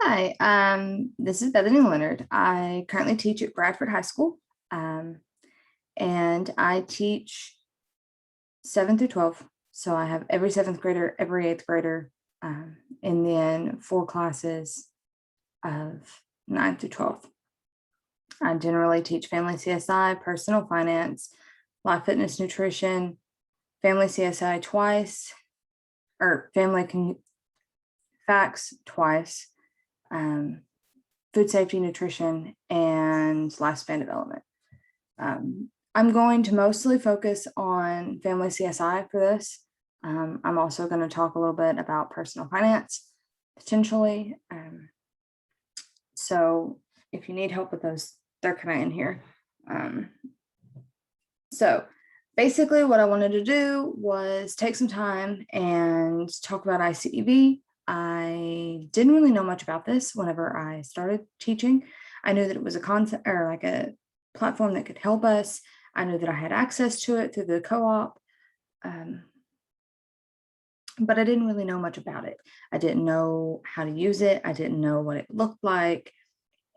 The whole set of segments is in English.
Hi, this is Bethany Leonard. I currently teach at Bradford High School, and I teach 7 through 12. So I have every seventh grader, every eighth grader, and then 4 classes of 9 through 12. I generally teach family CSI, personal finance, life fitness nutrition, family CSI twice, or family facts twice, food safety, nutrition, and lifespan development. I'm going to mostly focus on family CSI for this. I'm also going to talk a little bit about personal finance, potentially. So if you need help with those, they're kind of in here. So basically what I wanted to do was take some time and talk about iCEV. I didn't really know much about this whenever I started teaching. I knew that it was a concept or like a platform that could help us. I knew that I had access to it through the co-op, but I didn't really know much about it. I didn't know how to use it. I didn't know what it looked like.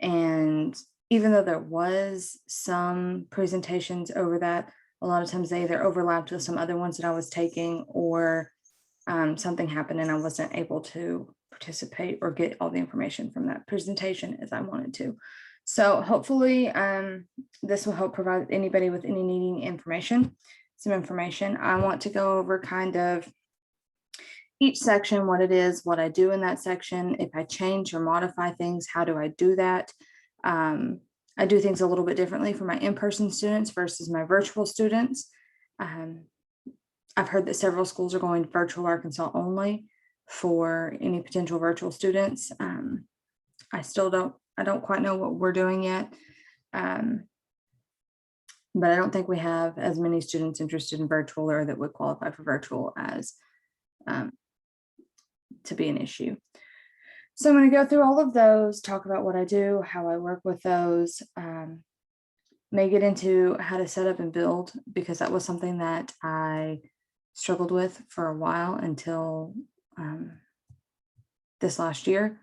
And even though there was some presentations over that, a lot of times they either overlapped with some other ones that I was taking, or something happened and I wasn't able to participate or get all the information from that presentation as I wanted to. So hopefully this will help provide anybody with any needing some information. I want to go over kind of each section, what it is, what I do in that section. If I change or modify things, how do I do that? I do things a little bit differently for my in-person students versus my virtual students. I've heard that several schools are going virtual Arkansas only for any potential virtual students. I don't quite know what we're doing yet. But I don't think we have as many students interested in virtual or that would qualify for virtual as to be an issue. So I'm going to go through all of those, talk about what I do, how I work with those, may get into how to set up and build, because that was something that I struggled with for a while until this last year.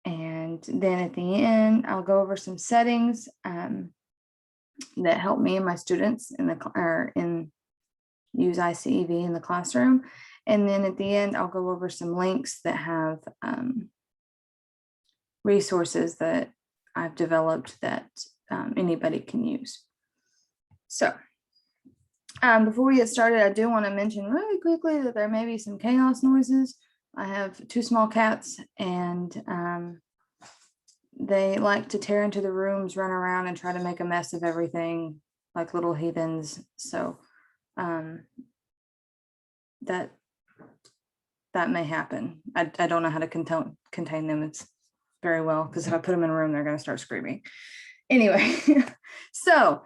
And then at the end, I'll go over some settings that help me and my students in use iCEV in the classroom. And then at the end, I'll go over some links that have resources that I've developed that anybody can use. So before we get started, I do want to mention really quickly that there may be some chaos noises. I have 2 small cats, and they like to tear into the rooms, run around, and try to make a mess of everything like little heathens. So that may happen. I don't know how to contain them. It's very well, because if I put them in a room, they're going to start screaming. Anyway, so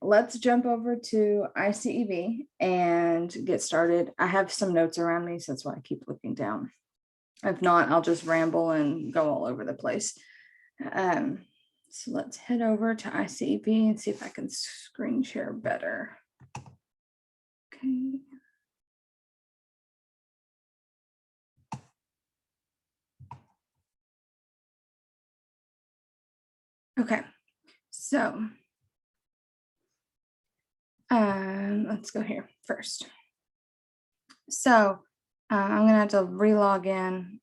let's jump over to iCEV and get started. I have some notes around me, so that's why I keep looking down. If not, I'll just ramble and go all over the place. So let's head over to iCEV and see if I can screen share better. Okay. Okay, so let's go here first. So I'm gonna have to re-log in.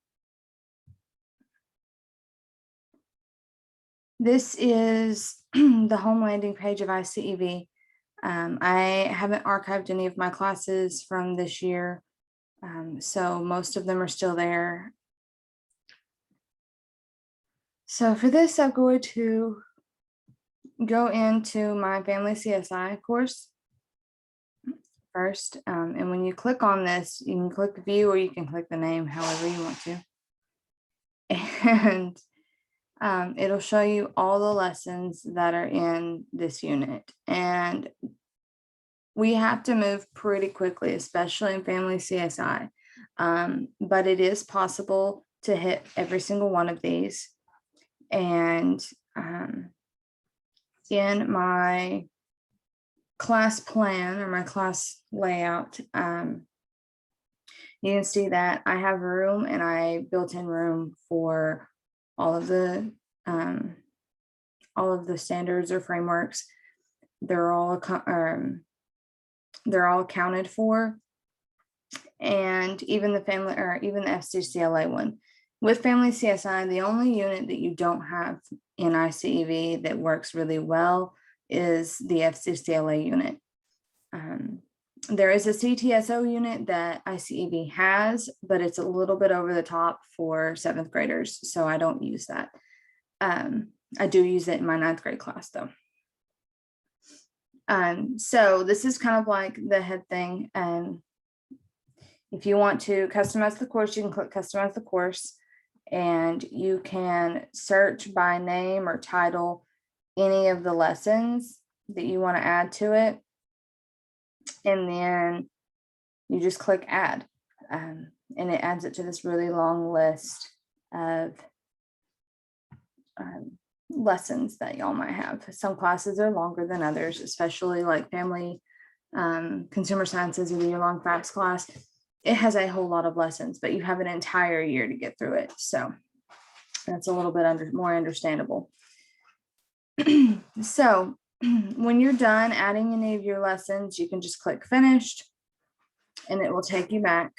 This is the home landing page of iCEV. I haven't archived any of my classes from this year, so most of them are still there. So for this, I'm going to go into my family CSI course first. And when you click on this, you can click view or you can click the name, however you want to. And it'll show you all the lessons that are in this unit. And we have to move pretty quickly, especially in family CSI. But it is possible to hit every single one of these. And in my class plan or my class layout, You can see that I have room, and I built-in room for all of the standards or frameworks. They're all accounted for, and even the FCCLA one. With Family CSI, the only unit that you don't have in iCEV that works really well is the FCCLA unit. There is a CTSO unit that iCEV has, but it's a little bit over the top for 7th graders, so I don't use that. I do use it in my 9th grade class though. So this is kind of like the head thing. And if you want to customize the course, you can click customize the course, and you can search by name or title any of the lessons that you want to add to it. And then you just click add, and it adds it to this really long list of lessons that y'all might have. Some classes are longer than others, especially like family consumer sciences or the year-long facts class. It has a whole lot of lessons, but you have an entire year to get through it. So that's a little bit more understandable. So when you're done adding any of your lessons, you can just click finished, and it will take you back.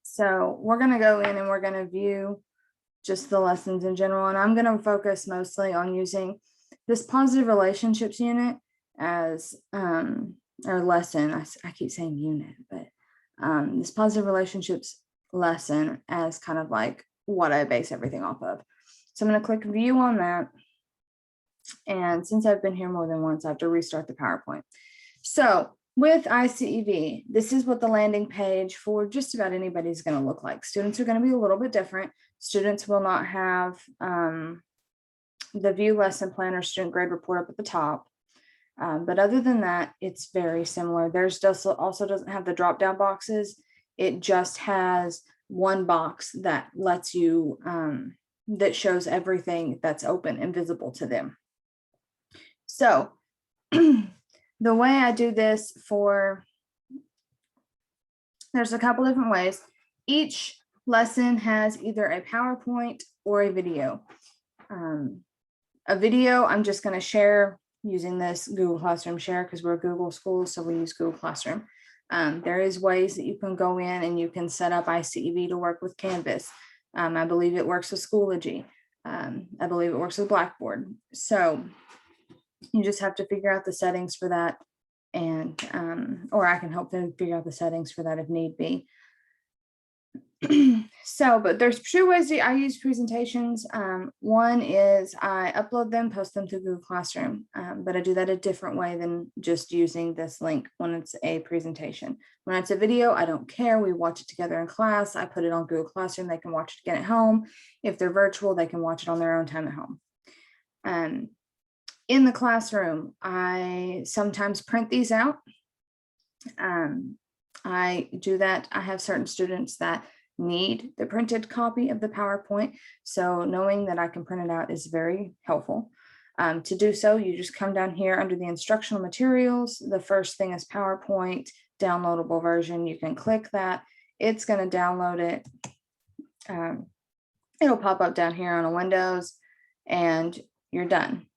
So we're going to go in and we're going to view just the lessons in general, and I'm going to focus mostly on using this positive relationships unit as or lesson. I keep saying unit, but this positive relationships lesson as kind of like what I base everything off of. So I'm going to click view on that, and since I've been here more than once, I have to restart the PowerPoint. So with iCEV, this is what the landing page for just about anybody is going to look like. Students are going to be a little bit different. Students will not have the view lesson plan or student grade report up at the top. But other than that, it's very similar. There's just also doesn't have the drop down boxes. It just has one box that lets you, that shows everything that's open and visible to them. So the way I do this there's a couple different ways. Each lesson has either a PowerPoint or a video. A video I'm just going to share using this Google Classroom share because we're a Google school, so we use Google Classroom. There is ways that you can go in and you can set up iCEV to work with Canvas. I believe it works with Schoology. I believe it works with Blackboard. So you just have to figure out the settings for that, and or I can help them figure out the settings for that if need be. So, but there's two ways that I use presentations. One is I upload them, post them to Google Classroom, but I do that a different way than just using this link when it's a presentation. When it's a video, I don't care. We watch it together in class. I put it on Google Classroom. They can watch it again at home. If they're virtual, they can watch it on their own time at home. In the classroom, I sometimes print these out. I do that. I have certain students that need the printed copy of the PowerPoint. So knowing that I can print it out is very helpful. To do so, you just come down here under the instructional materials. The first thing is PowerPoint downloadable version. You can click that. It's going to download it. It'll pop up down here on a Windows, and you're done.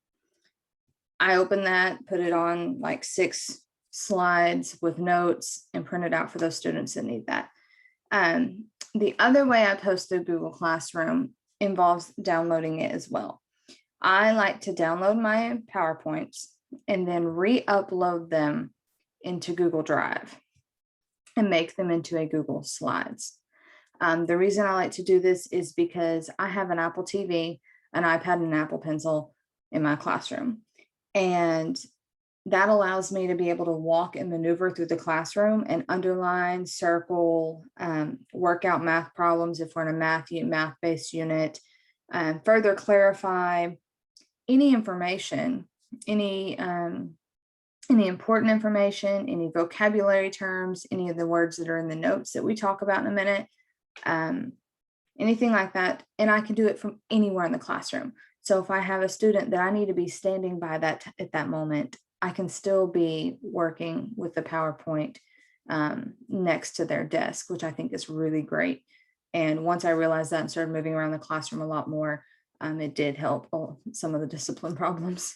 I open that, put it on like 6 slides with notes, and print it out for those students that need that. The other way I post through Google Classroom involves downloading it as well. I like to download my PowerPoints and then re-upload them into Google Drive and make them into a Google Slides. The reason I like to do this is because I have an Apple TV, an iPad, and an Apple Pencil in my classroom. And that allows me to be able to walk and maneuver through the classroom and underline, circle, work out math problems if we're in a math-based unit, further clarify any information, any important information, any vocabulary terms, any of the words that are in the notes that we talk about in a minute, anything like that. And I can do it from anywhere in the classroom. So if I have a student that I need to be standing by that at that moment, I can still be working with the PowerPoint next to their desk, which I think is really great. And once I realized that and started moving around the classroom a lot more, it did help some of the discipline problems.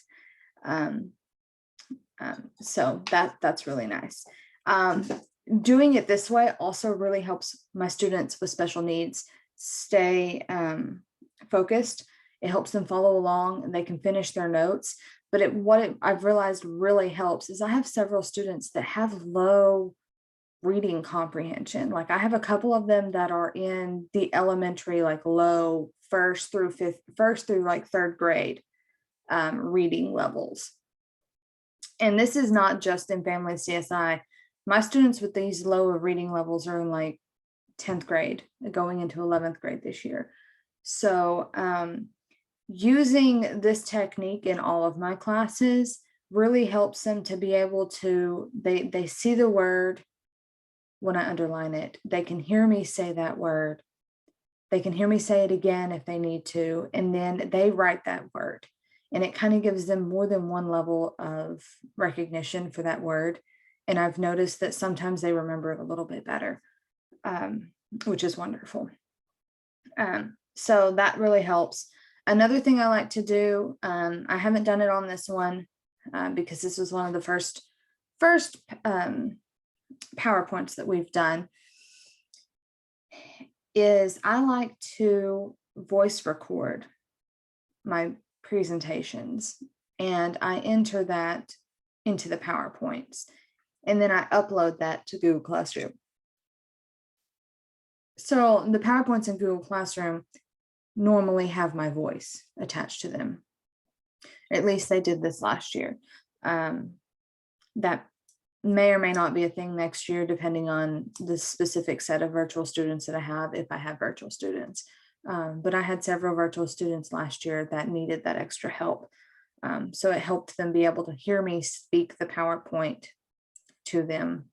So that's really nice. Doing it this way also really helps my students with special needs stay focused. It helps them follow along and they can finish their notes. But I've realized really helps is I have several students that have low reading comprehension. Like I have a couple of them that are in the elementary, like low first through like third grade reading levels. And this is not just in family CSI. My students with these lower reading levels are in like 10th grade, going into 11th grade this year. So using this technique in all of my classes really helps them to be able to, they see the word when I underline it. They can hear me say that word. They can hear me say it again if they need to, and then they write that word. And it kind of gives them more than one level of recognition for that word. And I've noticed that sometimes they remember it a little bit better, which is wonderful. So that really helps. Another thing I like to do, I haven't done it on this one because this was one of the first PowerPoints that we've done, is I like to voice record my presentations and I enter that into the PowerPoints and then I upload that to Google Classroom. So the PowerPoints in Google Classroom normally have my voice attached to them. At least they did this last year. That may or may not be a thing next year, depending on the specific set of virtual students that I have, if I have virtual students. But I had several virtual students last year that needed that extra help. So it helped them be able to hear me speak the PowerPoint to them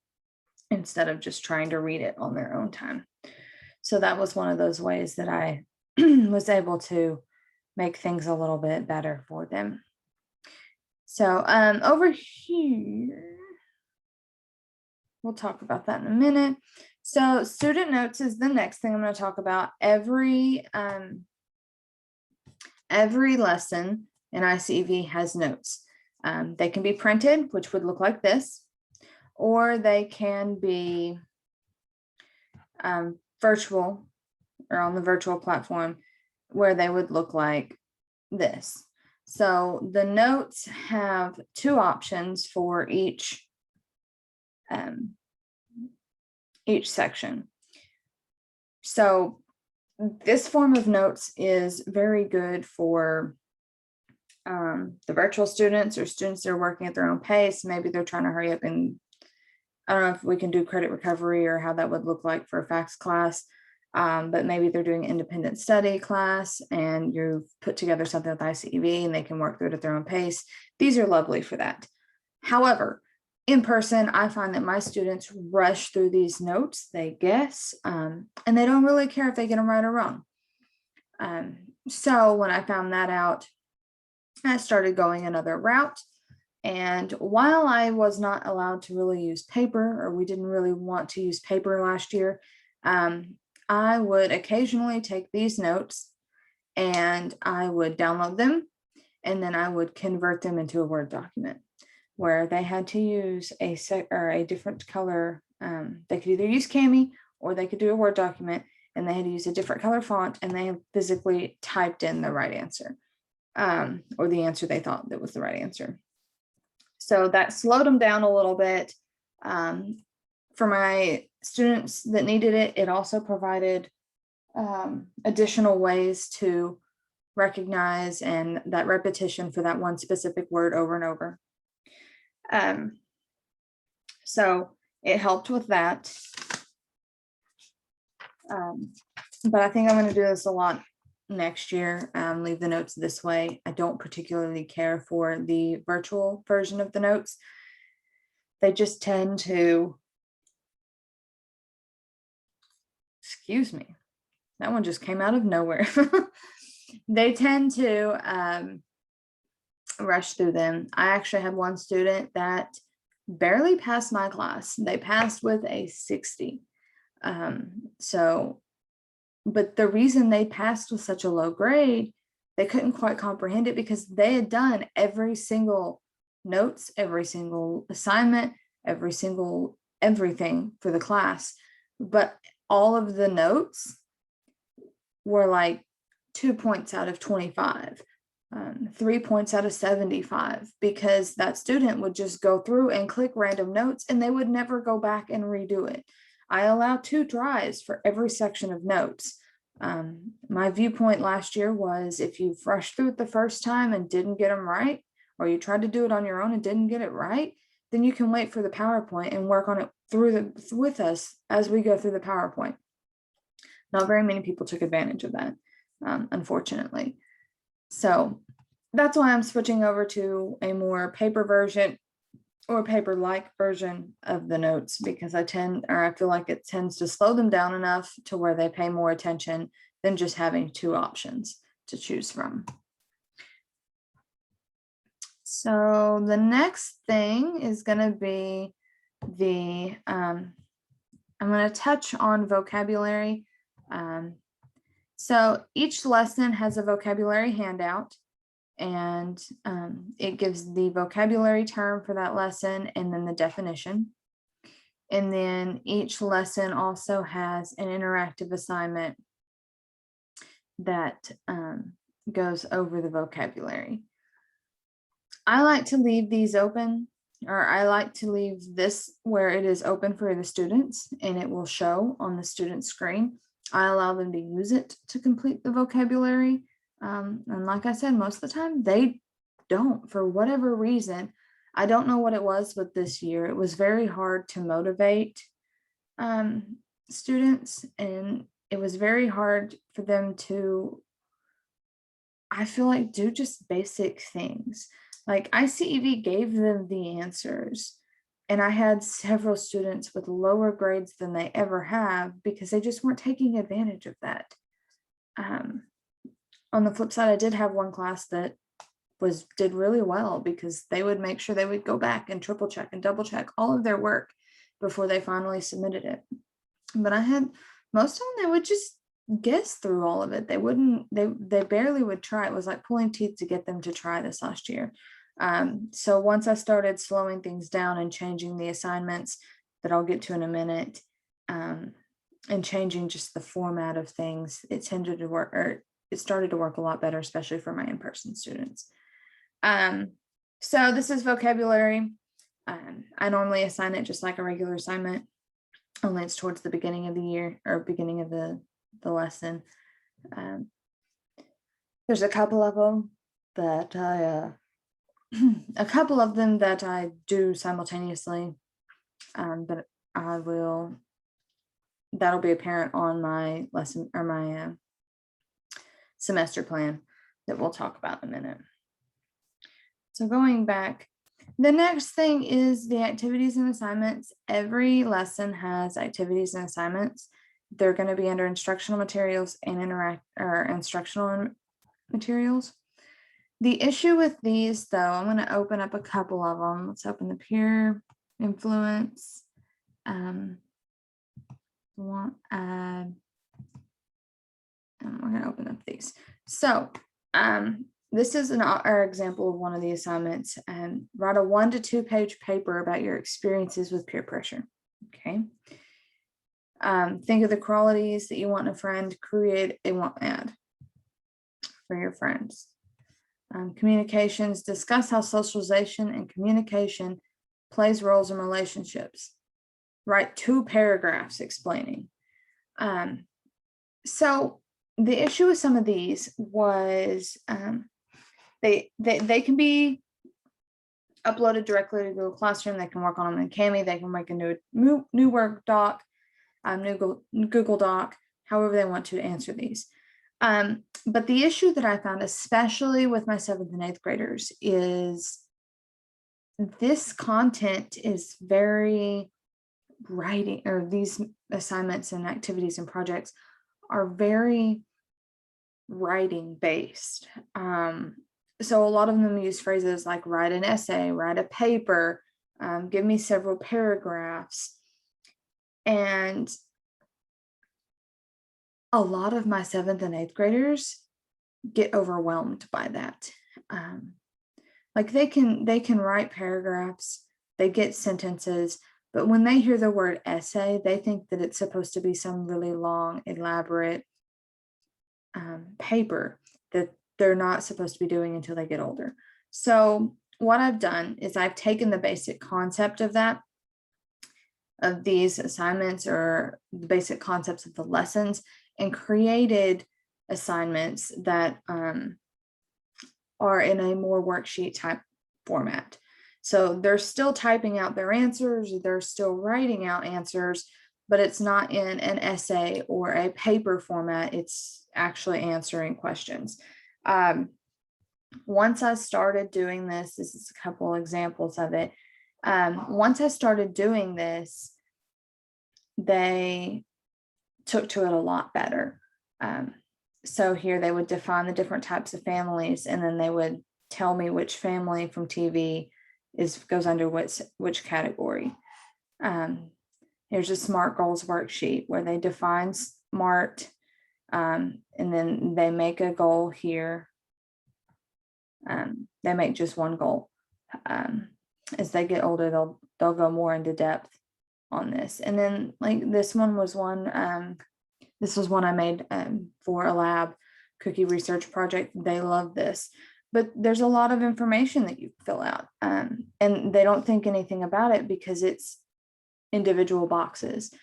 instead of just trying to read it on their own time. So that was one of those ways that I was able to make things a little bit better for them. So over here, we'll talk about that in a minute. So student notes is the next thing I'm going to talk about. Every lesson in iCEV has notes. They can be printed, which would look like this, or they can be virtual or on the virtual platform where they would look like this. So the notes have two options for each section. So this form of notes is very good for the virtual students or students that are working at their own pace. Maybe they're trying to hurry up, and I don't know if we can do credit recovery or how that would look like for a FACS class, but maybe they're doing independent study class and you've put together something with iCEV and they can work through it at their own pace. These are lovely for that. However, in person, I find that my students rush through these notes, they guess, and they don't really care if they get them right or wrong. So when I found that out, I started going another route. And while I was not allowed to really use paper, or we didn't really want to use paper last year, I would occasionally take these notes and I would download them, and then I would convert them into a Word document where they had to use a different color. They could either use Cami or they could do a Word document, and they had to use a different color font, and they physically typed in the right answer, or the answer they thought that was the right answer. So that slowed them down a little bit. For my students that needed it, it also provided additional ways to recognize and that repetition for that one specific word over and over. So it helped with that. But I think I'm going to do this a lot next year. Leave the notes this way. I don't particularly care for the virtual version of the notes. They just tend to, excuse me, that one just came out of nowhere. they tend to rush through them. I actually had one student that barely passed my class. They passed with a 60. So, but the reason they passed with such a low grade, they couldn't quite comprehend it because they had done every single notes, every single assignment, every single everything for the class. But all of the notes were like 2 points out of 25. 3 points out of 75, because that student would just go through and click random notes and they would never go back and redo it. I allow 2 tries for every section of notes. My viewpoint last year was if you've rushed through it the first time and didn't get them right, or you tried to do it on your own and didn't get it right, then you can wait for the PowerPoint and work on it with us as we go through the PowerPoint. Not very many people took advantage of that, unfortunately. So that's why I'm switching over to a more paper version or paper-like version of the notes, because I feel like it tends to slow them down enough to where they pay more attention than just having 2 options to choose from. So the next thing is going to be I'm going to touch on vocabulary. So each lesson has a vocabulary handout, and it gives the vocabulary term for that lesson and then the definition. And then each lesson also has an interactive assignment that goes over the vocabulary. I like to leave these open, or I like to leave this where it is open for the students and it will show on the student screen. I allow them to use it to complete the vocabulary. And like I said, most of the time they don't, for whatever reason. I don't know what it was, but this year it was very hard to motivate students, and it was very hard for them to, I feel like, do just basic things. Like iCEV gave them the answers, and I had several students with lower grades than they ever have because they just weren't taking advantage of that. On the flip side, I did have one class that did really well because they would make sure they would go back and triple check and double check all of their work before they finally submitted it. But I had most of them, they would just guess through all of it. They barely would try. It was like pulling teeth to get them to try this last year. So once I started slowing things down and changing the assignments that I'll get to in a minute, and changing just the format of things, it tended to work, or it started to work a lot better, especially for my in-person students. So this is vocabulary. I normally assign it just like a regular assignment, only it's towards the beginning of the year or beginning of the lesson. There's a couple of them that I do simultaneously, but that'll be apparent on my lesson or my semester plan that we'll talk about in a minute. So going back, the next thing is the activities and assignments. Every lesson has activities and assignments. They're going to be under instructional materials and instructional materials. The issue with these, though, I'm going to open up a couple of them. Let's open the peer influence. And we're going to open up these. So this is our example of one of the assignments. Write a 1 to 2 page paper about your experiences with peer pressure. Okay. Think of the qualities that you want in a friend. Create a want ad for your friends. Communications. Discuss how socialization and communication plays roles in relationships. Write 2 paragraphs explaining. So the issue with some of these was they can be uploaded directly to Google Classroom. They can work on them in Kami. They can make a new Word doc, new Google Doc, however they want to answer these. But the issue that I found, especially with my 7th and 8th graders, is this content is very writing, or these assignments and activities and projects are very writing based. So a lot of them use phrases like write an essay, write a paper, give me several paragraphs. And a lot of my 7th and 8th graders get overwhelmed by that. Like they can write paragraphs, they get sentences, but when they hear the word essay, they think that it's supposed to be some really long, elaborate paper that they're not supposed to be doing until they get older. So what I've done is I've taken the basic concept of these assignments, or the basic concepts of the lessons, and created assignments that are in a more worksheet type format. So they're still typing out their answers, they're still writing out answers, but it's not in an essay or a paper format. It's actually answering questions. Once I started doing this is a couple examples of it. Once I started doing this, they took to it a lot better. So here they would define the different types of families, and then they would tell me which family from TV goes under which category. Here's a SMART goals worksheet where they define SMART, and then they make a goal here. They make just one goal. As they get older, they'll go more into depth on this. And then like this one was one, this was one I made for a lab cookie research project. They love this, but there's a lot of information that you fill out, and they don't think anything about it because it's individual boxes.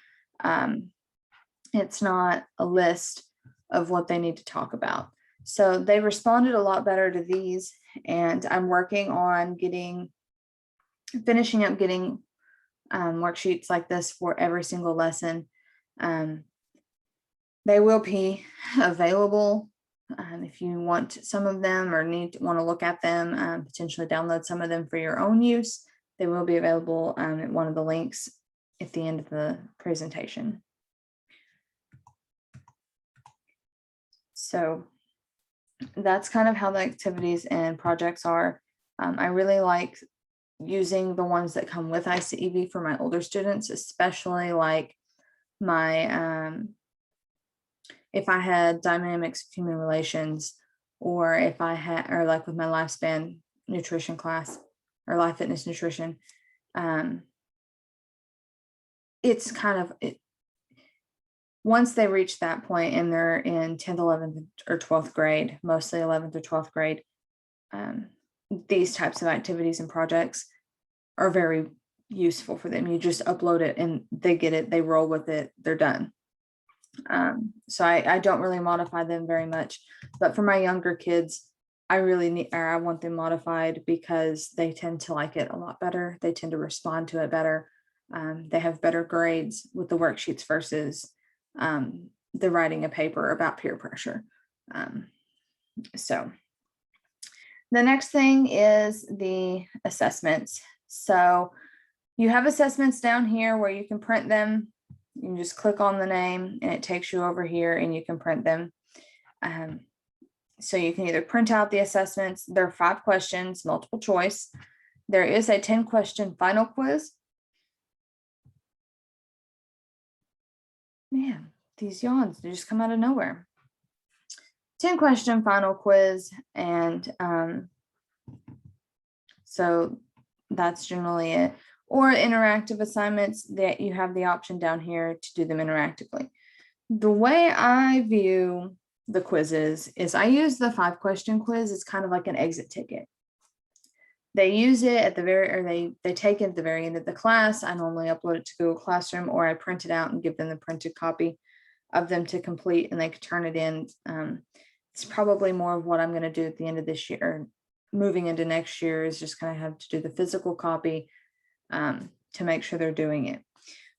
It's not a list of what they need to talk about. So they responded a lot better to these, and I'm working on finishing up getting worksheets like this for every single lesson. They will be available if you want some of them or want to look at them, potentially download some of them for your own use. They will be available at one of the links at the end of the presentation. So that's kind of how the activities and projects are. I really like using the ones that come with iCEV for my older students, especially like my if I had dynamics of human relations, or if I had, or like with my lifespan nutrition class or life fitness nutrition. It's kind of once they reach that point and they're in 10th, 11th, or 12th grade, mostly 11th or 12th grade, these types of activities and projects are very useful for them. You just upload it and they get it, they roll with it, they're done. So I don't really modify them very much, but for my younger kids, I want them modified because they tend to like it a lot better. They tend to respond to it better. They have better grades with the worksheets versus the writing a paper about peer pressure. So the next thing is the assessments. So you have assessments down here where you can print them. You can just click on the name and it takes you over here and you can print them. So you can either print out the assessments. There are 5 questions, multiple choice. There is a 10-question final quiz. Man, these yawns, they just come out of nowhere. 10-question final quiz. And so that's generally it. Or interactive assignments that you have the option down here to do them interactively. The way I view the quizzes is I use the 5-question quiz. It's kind of like an exit ticket. They use it at the they take it at the very end of the class. I normally upload it to Google Classroom, or I print it out and give them the printed copy of them to complete, and they could turn it in. It's probably more of what I'm going to do at the end of this year. Moving into next year is just kind of have to do the physical copy to make sure they're doing it.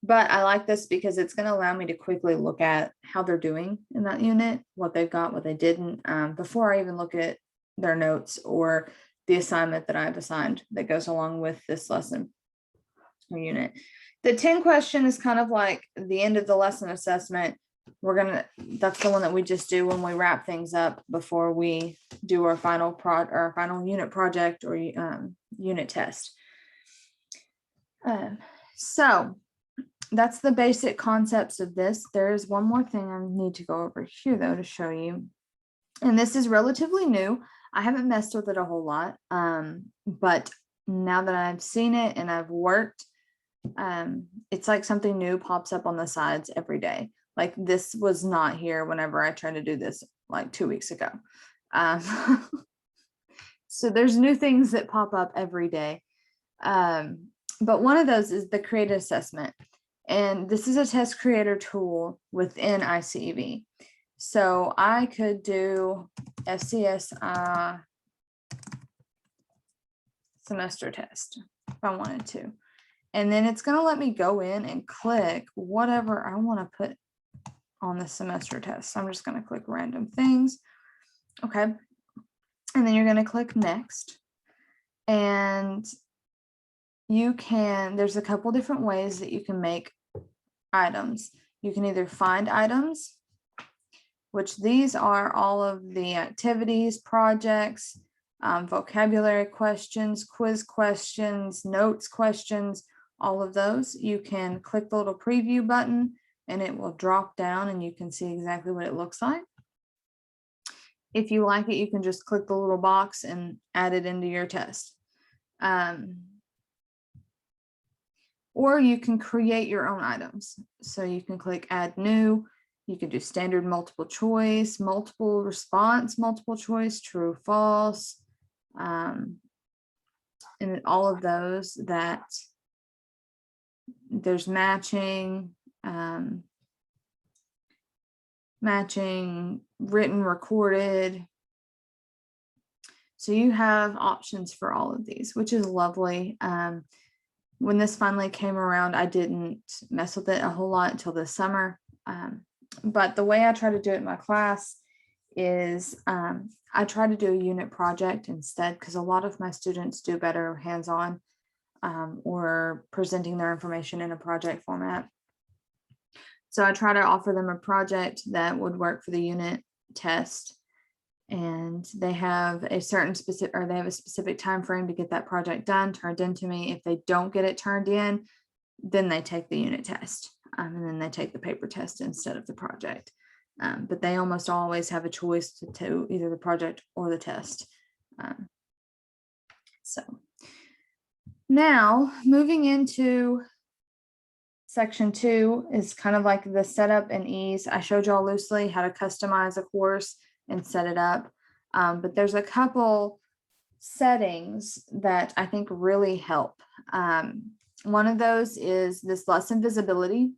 But I like this because it's going to allow me to quickly look at how they're doing in that unit, what they've got, what they didn't, before I even look at their notes or the assignment that I've assigned that goes along with this lesson or unit. The 10 question is kind of like the end of the lesson assessment that's the one that we just do when we wrap things up before we do our final unit project or unit test. So that's the basic concepts of this. There is one more thing I need to go over here though to show you. And this is relatively new. I haven't messed with it a whole lot. But now that I've seen it and I've worked, it's like something new pops up on the sides every day. Like this was not here whenever I tried to do this like 2 weeks ago. So there's new things that pop up every day. But one of those is the creative assessment. And this is a test creator tool within iCEV. So I could do FCS semester test if I wanted to. And then it's going to let me go in and click whatever I want to put on the semester test. So I'm just going to click random things. Okay. And then you're going to click next. And there's a couple different ways that you can make items. You can either find items, which these are all of the activities, projects, vocabulary questions, quiz questions, notes questions, all of those. You can click the little preview button and it will drop down and you can see exactly what it looks like. If you like it, you can just click the little box and add it into your test. Or you can create your own items. So you can click add new. You can do standard multiple choice, multiple response, multiple choice, true, false. And all of those that there's matching, matching, written, recorded. So you have options for all of these, which is lovely. When this finally came around, I didn't mess with it a whole lot until this summer. But the way I try to do it in my class is I try to do a unit project instead, because a lot of my students do better hands-on or presenting their information in a project format. So I try to offer them a project that would work for the unit test. And they have a specific time frame to get that project done, turned into me. If they don't get it turned in, then they take the unit test, and then they take the paper test instead of the project. But they almost always have a choice to either the project or the test. So now moving into section 2 is kind of like the setup and ease. I showed y'all loosely how to customize a course and set it up. But there's a couple settings that I think really help. One of those is this lesson visibility.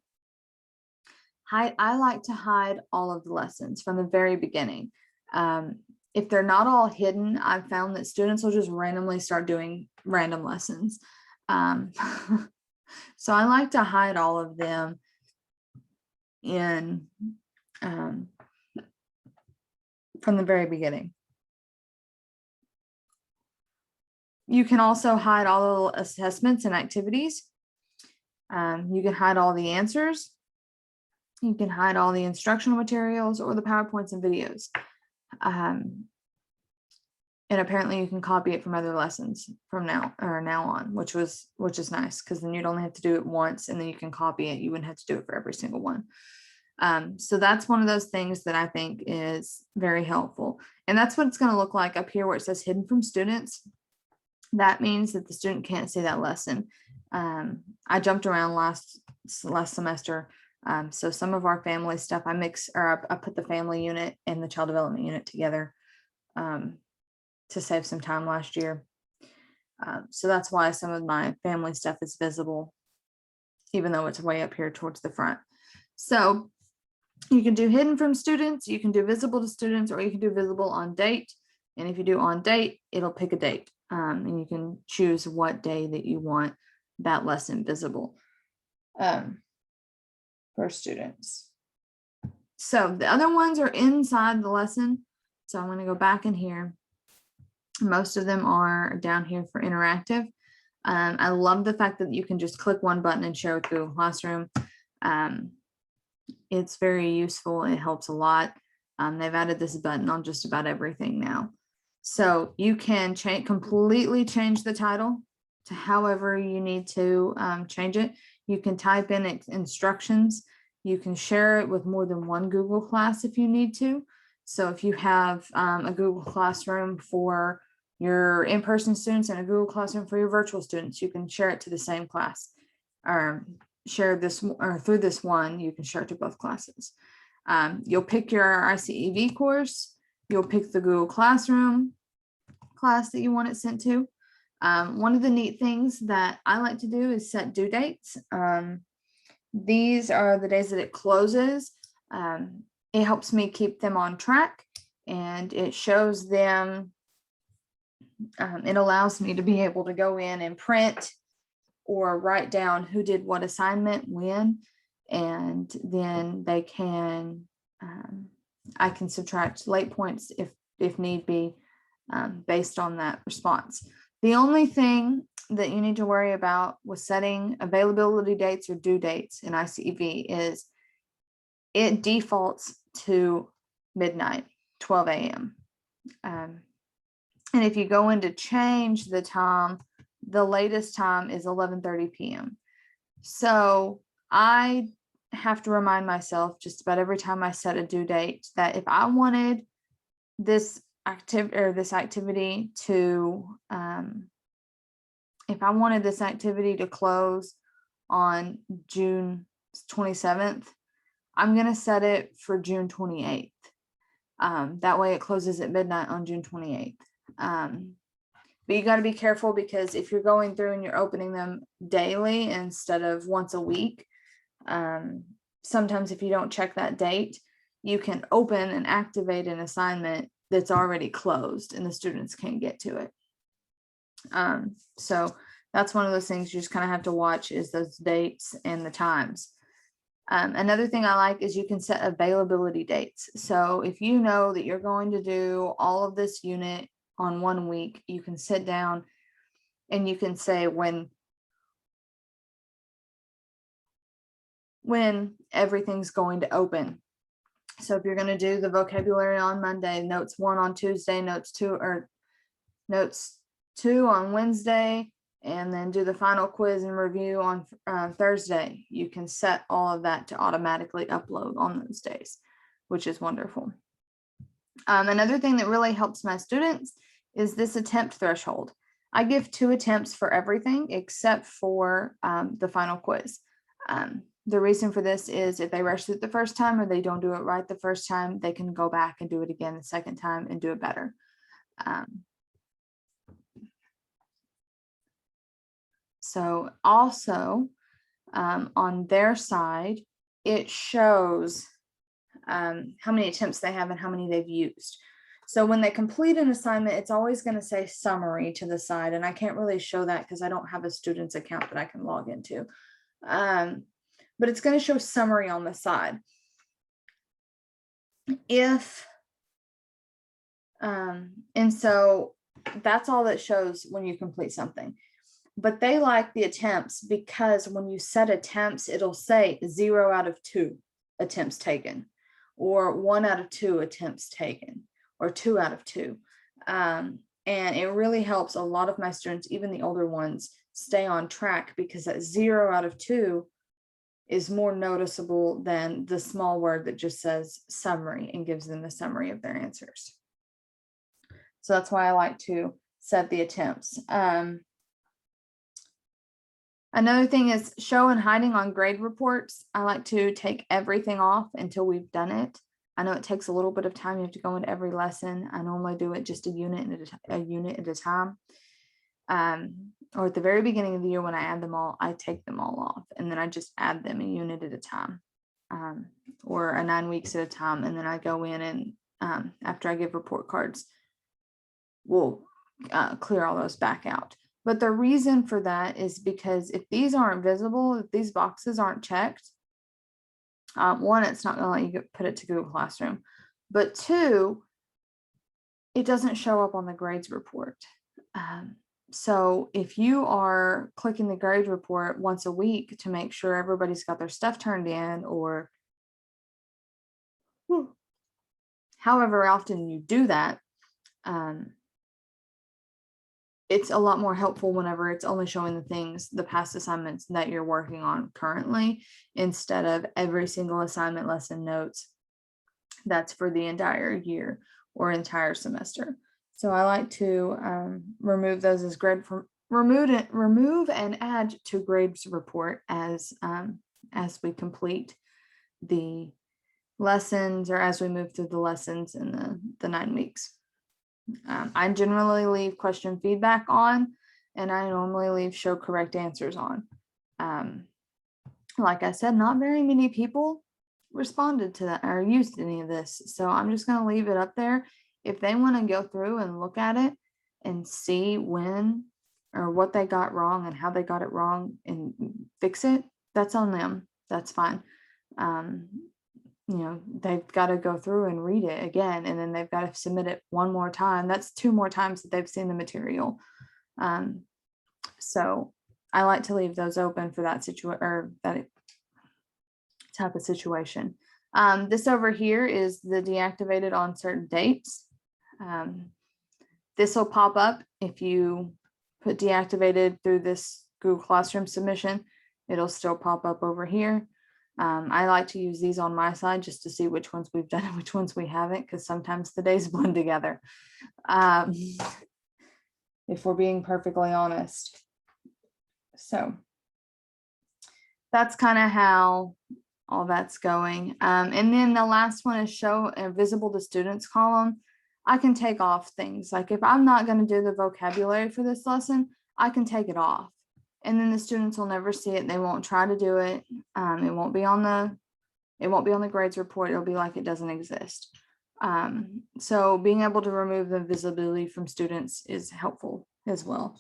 I like to hide all of the lessons from the very beginning. If they're not all hidden, I've found that students will just randomly start doing random lessons. So I like to hide all of them in from the very beginning. You can also hide all the assessments and activities. You can hide all the answers. You can hide all the instructional materials or the PowerPoints and videos. And apparently you can copy it from other lessons from now on, which is nice, because then you'd only have to do it once and then you can copy it. You wouldn't have to do it for every single one. So that's one of those things that I think is very helpful. And that's what it's going to look like up here where it says hidden from students. That means that the student can't see that lesson. I jumped around last semester. So some of our family stuff I put the family unit and the child development unit together to save some time last year. So that's why some of my family stuff is visible, even though it's way up here towards the front. So you can do hidden from students, you can do visible to students, or you can do visible on date. And if you do on date, it'll pick a date. And you can choose what day that you want that lesson visible for students. So the other ones are inside the lesson. So I'm going to go back in here. Most of them are down here for interactive. I love the fact that you can just click one button and share with Google Classroom. It's very useful. It helps a lot. They've added this button on just about everything now. So you can completely change the title to however you need to change it. You can type in instructions. You can share it with more than one Google class if you need to. So if you have a Google Classroom for your in-person students and a Google Classroom for your virtual students, you can share it to the same class. Share this, or through this one, you can share it to both classes. You'll pick your iCEV course. You'll pick the Google Classroom class that you want it sent to. One of the neat things that I like to do is set due dates. These are the days that it closes. It helps me keep them on track, and it shows them, it allows me to be able to go in and print or write down who did what assignment when, and then they can, I can subtract late points if need be, based on that response. The only thing that you need to worry about with setting availability dates or due dates in iCEV is it defaults to midnight, 12 a.m. And if you go in to change the time, the latest time is 11:30 p.m. So I have to remind myself just about every time I set a due date that if I wanted this activity to, if I wanted this activity to close on June 27th, I'm going to set it for June 28th. That way it closes at midnight on June 28th. But you got to be careful, because if you're going through and you're opening them daily instead of once a week, sometimes if you don't check that date, you can open and activate an assignment that's already closed and the students can't get to it. So that's one of those things you just kind of have to watch, is those dates and the times. Another thing I like is you can set availability dates. So if you know that you're going to do all of this unit on 1 week, you can sit down and you can say when everything's going to open. So if you're going to do the vocabulary on Monday, notes 1 on Tuesday, notes 2 on Wednesday, and then do the final quiz and review on Thursday, you can set all of that to automatically upload on those days, which is wonderful. Another thing that really helps my students is this attempt threshold. I give 2 attempts for everything except for the final quiz. The reason for this is if they rush it the first time or they don't do it right the first time, they can go back and do it again the second time and do it better. So also on their side, it shows how many attempts they have and how many they've used. So when they complete an assignment, it's always going to say summary to the side. And I can't really show that because I don't have a student's account that I can log into. But it's going to show summary on the side. And so that's all that shows when you complete something. But they like the attempts because when you set attempts, it'll say 0 out of 2 attempts taken, or 1 out of 2 attempts taken, or 2 out of 2. And it really helps a lot of my students, even the older ones, stay on track, because that 0 out of 2 is more noticeable than the small word that just says summary and gives them the summary of their answers. So that's why I like to set the attempts. Another thing is show and hiding on grade reports. I like to take everything off until we've done it. I know it takes a little bit of time. You have to go into every lesson. I normally do it just a unit at a time. Or at the very beginning of the year when I add them all, I take them all off and then I just add them a unit at a time, or a 9 weeks at a time. And then I go in and after I give report cards, we'll clear all those back out. But the reason for that is because if these aren't visible, if these boxes aren't checked, one, it's not going to let you put it to Google Classroom, but 2, it doesn't show up on the grades report. So if you are clicking the grade report once a week to make sure everybody's got their stuff turned in, or However often you do that, it's a lot more helpful whenever it's only showing the past assignments that you're working on currently, instead of every single assignment lesson notes that's for the entire year or entire semester. So I like to remove those as remove and add to grades report as we complete the lessons, or as we move through the lessons in the 9 weeks. I generally leave question feedback on, and I normally leave show correct answers on. Like I said, not very many people responded to that or used any of this, so I'm just going to leave it up there. If they want to go through and look at it and see when or what they got wrong and how they got it wrong and fix it, that's on them. That's fine. They've got to go through and read it again, and then they've got to submit it one more time. That's 2 more times that they've seen the material. So I like to leave those open for that situation, or that type of situation. This over here is the deactivated on certain dates. This will pop up if you put deactivated through this Google Classroom submission. It'll still pop up over here. I like to use these on my side just to see which ones we've done and which ones we haven't, because sometimes the days blend together. If we're being perfectly honest. So that's kind of how all that's going. And then the last one is show a visible to students column. I can take off things. Like if I'm not going to do the vocabulary for this lesson, I can take it off. And then the students will never see it. They won't try to do it. It won't be on the grades report. It'll be like it doesn't exist. So being able to remove the visibility from students is helpful as well.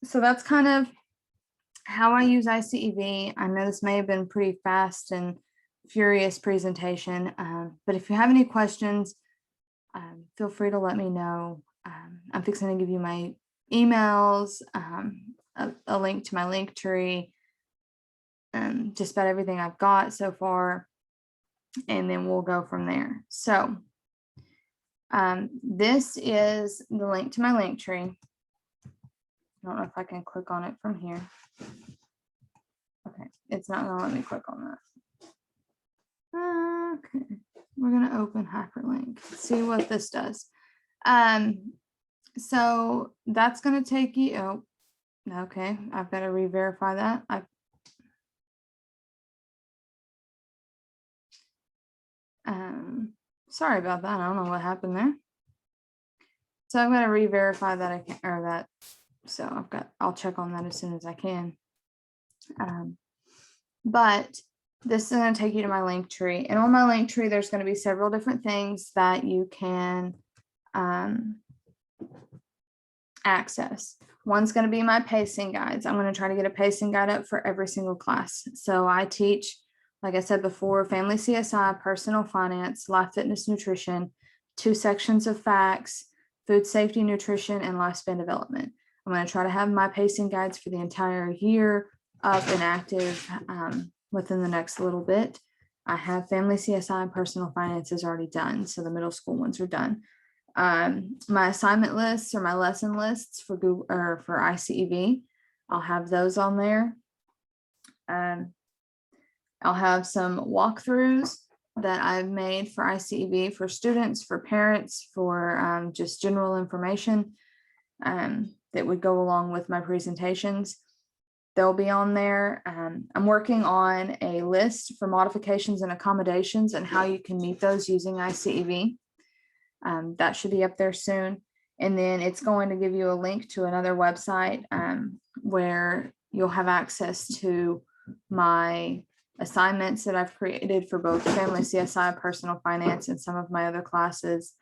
So that's kind of how I use iCEV. I know this may have been pretty fast and furious presentation, but if you have any questions, feel free to let me know. I'm fixing to give you my emails, a link to my link tree, just about everything I've got so far, and then we'll go from there. So this is the link to my link tree. I don't know if I can click on it from here. Okay, it's not going to let me click on that. Okay, we're going to open hyperlink, see what this does. So that's going to take you, oh, okay, I've got to re-verify that. Sorry about that. I don't know what happened there. So I'm going to re-verify that I can, or that. So I'll check on that as soon as I can. But this is going to take you to my link tree, and on my link tree, there's going to be several different things that you can access. One's going to be my pacing guides. I'm going to try to get a pacing guide up for every single class. So I teach, like I said before, family CSI, personal finance, life, fitness, nutrition, 2 sections of facts, food safety, nutrition, and lifespan development. I'm going to try to have my pacing guides for the entire year up and active within the next little bit. I have family CSI and personal finance is already done, so the middle school ones are done. My assignment lists or my lesson lists for Google or for iCEV, I'll have those on there. I'll have some walkthroughs that I've made for iCEV for students, for parents, for just general information that would go along with my presentations. They'll be on there. I'm working on a list for modifications and accommodations and how you can meet those using iCEV. That should be up there soon. And then it's going to give you a link to another website where you'll have access to my assignments that I've created for both family CSI, personal finance, and some of my other classes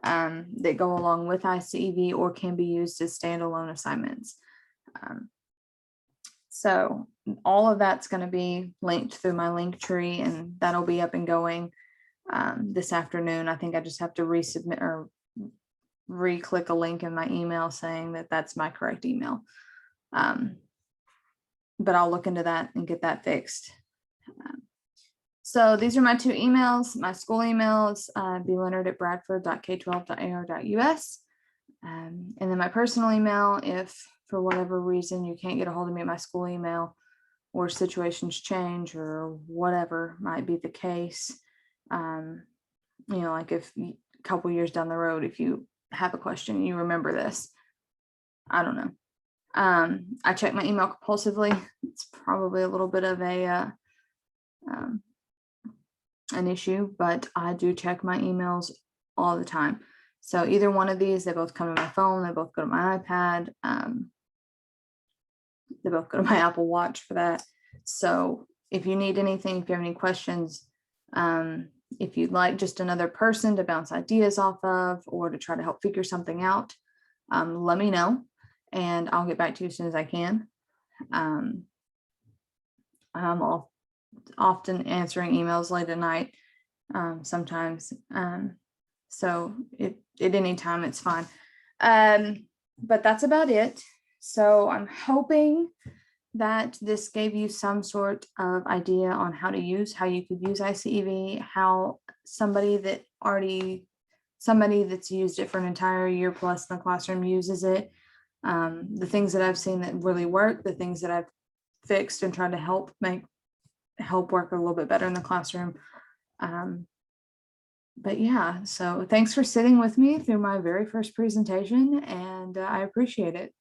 that go along with iCEV or can be used as standalone assignments. So all of that's going to be linked through my link tree, and that'll be up and going this afternoon. I think I just have to resubmit or re-click a link in my email saying that that's my correct email. but I'll look into that and get that fixed. So these are my 2 emails. My school email is bleonard@bradford.k12.ar.us. And then my personal email, if for whatever reason you can't get a hold of me at my school email, or situations change or whatever might be the case, like if a couple years down the road, if you have a question, you remember this, I don't know. I check my email compulsively. It's probably a little bit of an issue, but I do check my emails all the time. So either one of these, they both come to my phone, they both go to my iPad, they both go to my Apple Watch for that. So if you need anything, if you have any questions, if you'd like just another person to bounce ideas off of or to try to help figure something out, let me know and I'll get back to you as soon as I can. I'm often answering emails late at night, sometimes. So at any time, it's fine. But that's about it. So I'm hoping that this gave you some sort of idea on how you could use iCEV, how somebody that's used it for an entire year plus in the classroom uses it. The things that I've seen that really work, the things that I've fixed and tried to help work a little bit better in the classroom. But yeah, so thanks for sitting with me through my very first presentation, and I appreciate it.